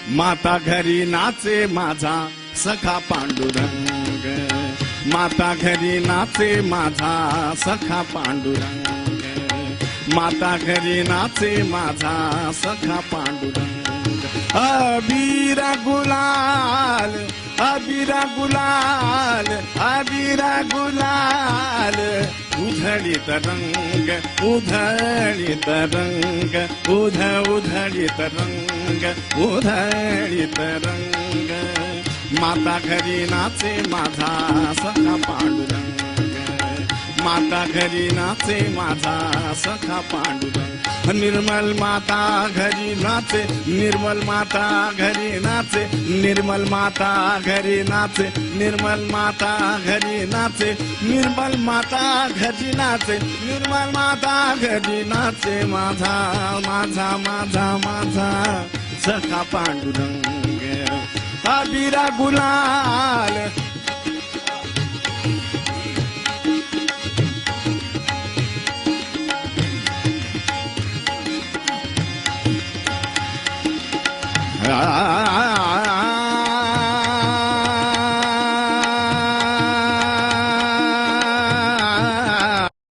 माता घरी नाचे माझा सखा पांडुरंग, माता घरी नाचे माझा सखा पांडुरंग, माता घरी नाचे माझा सखा पांडुरंग. अबीरा गुलाल, अबीरा गुलाल, अबीरा गुलाल, उधळीत रंग, उधळीत रंग, उधळीत रंग, उधळीत रंग. माता घरी नाचे माझा सखा पांडुरंग, माता घरी नाचे माझा सखा पांडुरंग. निर्मल माता घरी नाचे, निर्मल माता घरी नाचे, निर्मल माता घरी नाचे, निर्मल माता घरी नाचे, निर्मल माता घरी नाचे, निर्मल माता घरी नाचे. माझा माझा माझा माझा सखा पांडुरंग, अबीरा गुलाल.